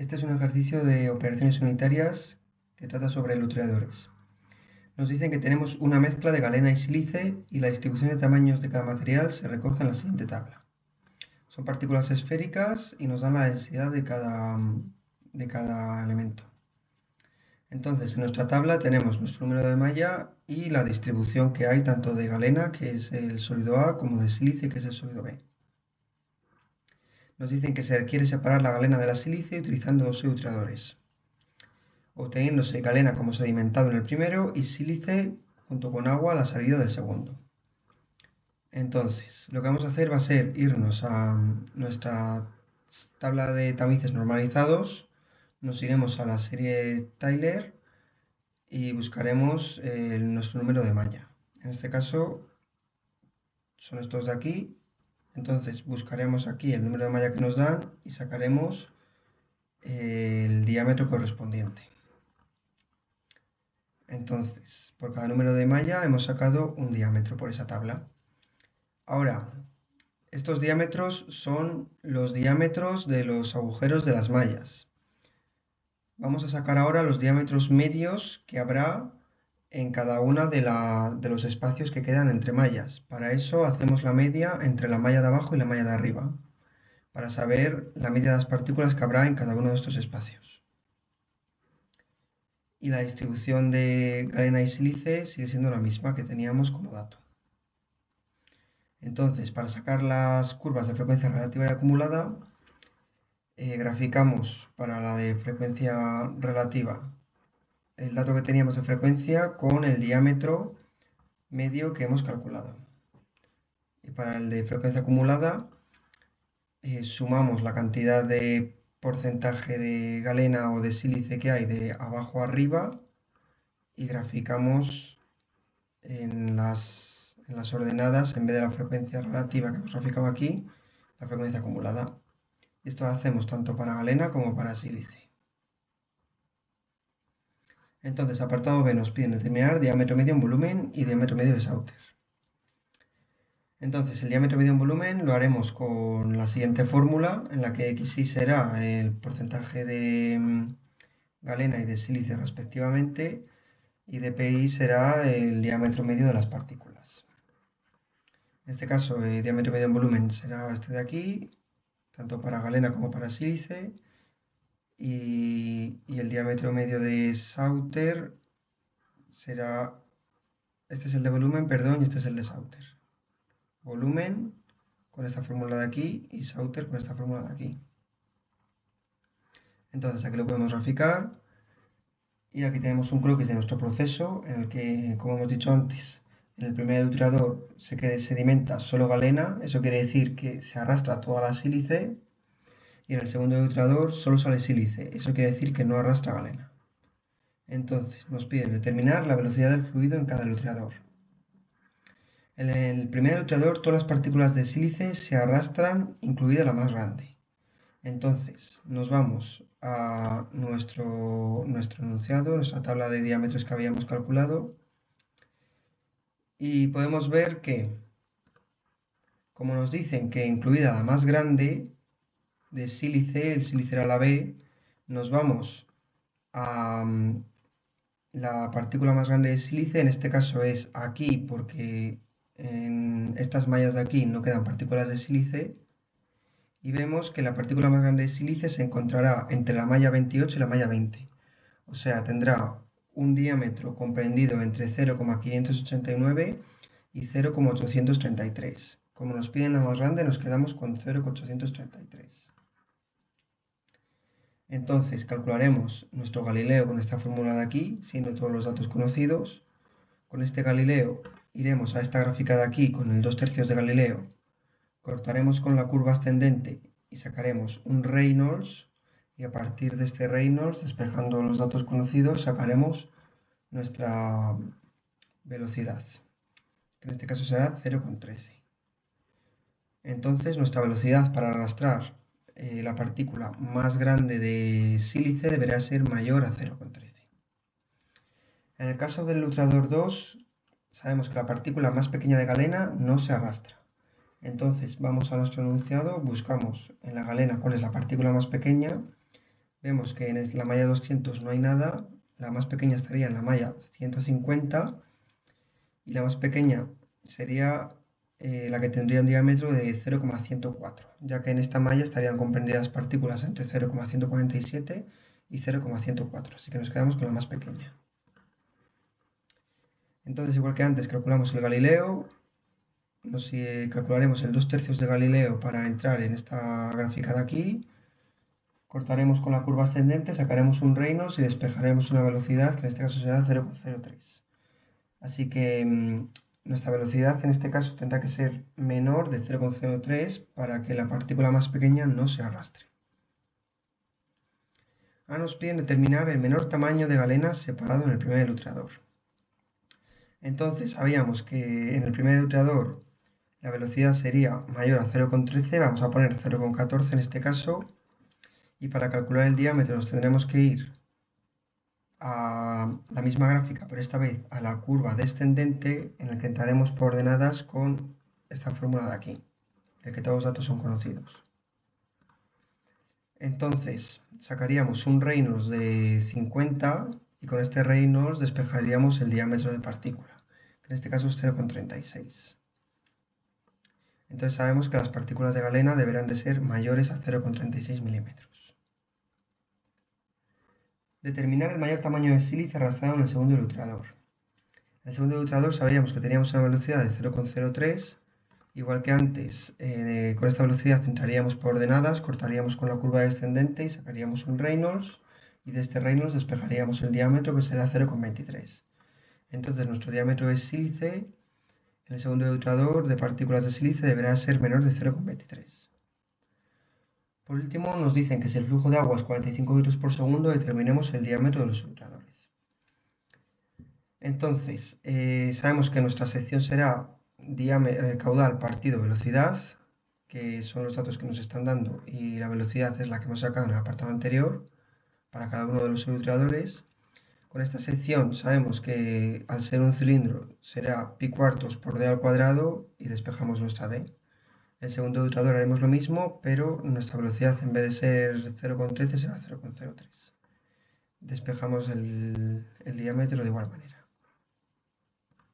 Este es un ejercicio de operaciones unitarias que trata sobre lutriadores. Nos dicen que tenemos una mezcla de galena y sílice y la distribución de tamaños de cada material se recoge en la siguiente tabla. Son partículas esféricas y nos dan la densidad de cada elemento. Entonces, en nuestra tabla tenemos nuestro número de malla y la distribución que hay tanto de galena, que es el sólido A, como de sílice, que es el sólido B. Nos dicen que se requiere separar la galena de la sílice utilizando dos neutriadores, obteniéndose galena como sedimentado en el primero y sílice junto con agua a la salida del segundo. Entonces, lo que vamos a hacer va a ser irnos a nuestra tabla de tamices normalizados, nos iremos a la serie Taylor y buscaremos nuestro número de malla. En este caso son estos de aquí. Entonces buscaremos aquí el número de malla que nos dan y sacaremos el diámetro correspondiente. Entonces, por cada número de malla hemos sacado un diámetro por esa tabla. Ahora, estos diámetros son los diámetros de los agujeros de las mallas. Vamos a sacar ahora los diámetros medios que habrá en cada una de los espacios que quedan entre mallas. Para eso hacemos la media entre la malla de abajo y la malla de arriba, para saber la media de las partículas que habrá en cada uno de estos espacios. Y la distribución de galena y sílice sigue siendo la misma que teníamos como dato. Entonces, para sacar las curvas de frecuencia relativa y acumulada, graficamos para la de frecuencia relativa el dato que teníamos de frecuencia con el diámetro medio que hemos calculado. Y para el de frecuencia acumulada, sumamos la cantidad de porcentaje de galena o de sílice que hay de abajo a arriba y graficamos en las ordenadas, en vez de la frecuencia relativa que hemos graficado aquí, la frecuencia acumulada. Esto lo hacemos tanto para galena como para sílice. Entonces, apartado B nos piden determinar diámetro medio en volumen y diámetro medio de Sauter. Entonces, el diámetro medio en volumen lo haremos con la siguiente fórmula, en la que xi será el porcentaje de galena y de sílice respectivamente, y dpi será el diámetro medio de las partículas. En este caso, el diámetro medio en volumen será este de aquí, tanto para galena como para sílice, y el diámetro medio de Sauter será, este es el de volumen, perdón, y este es el de Sauter. Volumen con esta fórmula de aquí y Sauter con esta fórmula de aquí. Entonces aquí lo podemos graficar y aquí tenemos un croquis de nuestro proceso en el que, como hemos dicho antes, en el primer neutriador se sedimenta solo galena, eso quiere decir que se arrastra toda la sílice, y en el segundo neutriador solo sale sílice, eso quiere decir que no arrastra galena. Entonces nos piden determinar la velocidad del fluido en cada neutriador. En el primer neutriador todas las partículas de sílice se arrastran, incluida la más grande. Entonces nos vamos a nuestro enunciado, nuestra tabla de diámetros que habíamos calculado, y podemos ver que, como nos dicen que incluida la más grande de sílice, el sílice era la B, nos vamos a la partícula más grande de sílice, en este caso es aquí porque en estas mallas de aquí no quedan partículas de sílice, y vemos que la partícula más grande de sílice se encontrará entre la malla 28 y la malla 20. O sea, tendrá un diámetro comprendido entre 0,589 y 0,833. Como nos piden la más grande, nos quedamos con 0,833. Entonces calcularemos nuestro Galileo con esta fórmula de aquí, siendo todos los datos conocidos. Con este Galileo iremos a esta gráfica de aquí con el 2/3 de Galileo, cortaremos con la curva ascendente y sacaremos un Reynolds, y a partir de este Reynolds, despejando los datos conocidos, sacaremos nuestra velocidad, que en este caso será 0,13. Entonces nuestra velocidad para arrastrar la partícula más grande de sílice deberá ser mayor a 0,13. En el caso del neutriador 2, sabemos que la partícula más pequeña de galena no se arrastra. Entonces vamos a nuestro enunciado, buscamos en la galena cuál es la partícula más pequeña, Vemos que en la malla 200 no hay nada, la más pequeña estaría en la malla 150 y la más pequeña sería la que tendría un diámetro de 0,104, ya que en esta malla estarían comprendidas partículas entre 0,147 y 0,104, así que nos quedamos con la más pequeña. Entonces, igual que antes, calculamos el Galileo, calcularemos el 2/3 de Galileo para entrar en esta gráfica de aquí, cortaremos con la curva ascendente, sacaremos un Reynolds y despejaremos una velocidad que en este caso será 0,03. Así que nuestra velocidad en este caso tendrá que ser menor de 0,03 para que la partícula más pequeña no se arrastre. Ahora nos piden determinar el menor tamaño de galena separado en el primer eluteador. Entonces sabíamos que en el primer eluteador la velocidad sería mayor a 0,13, vamos a poner 0,14 en este caso, y para calcular el diámetro nos tendremos que ir a la misma gráfica, pero esta vez a la curva descendente, en la que entraremos por ordenadas con esta fórmula de aquí, en la que todos los datos son conocidos. Entonces, sacaríamos un Reynolds de 50 y con este Reynolds despejaríamos el diámetro de partícula, que en este caso es 0,36. Entonces sabemos que las partículas de galena deberán de ser mayores a 0,36 milímetros. Determinar el mayor tamaño de sílice arrastrado en el segundo eluteador. En el segundo eluteador sabíamos que teníamos una velocidad de 0,03, igual que antes, con esta velocidad entraríamos por ordenadas, cortaríamos con la curva descendente y sacaríamos un Reynolds, y de este Reynolds despejaríamos el diámetro, que será 0,23. Entonces nuestro diámetro de sílice en el segundo eluteador de partículas de sílice deberá ser menor de 0,23. Por último, nos dicen que si el flujo de agua es 45 litros por segundo, determinemos el diámetro de los eluteadores. Entonces, sabemos que nuestra sección será caudal partido velocidad, que son los datos que nos están dando, y la velocidad es la que hemos sacado en el apartado anterior para cada uno de los eluteadores. Con esta sección sabemos que al ser un cilindro será pi cuartos por d al cuadrado y despejamos nuestra d. El segundo eluteador haremos lo mismo, pero nuestra velocidad en vez de ser 0,13 será 0,03. Despejamos el diámetro de igual manera.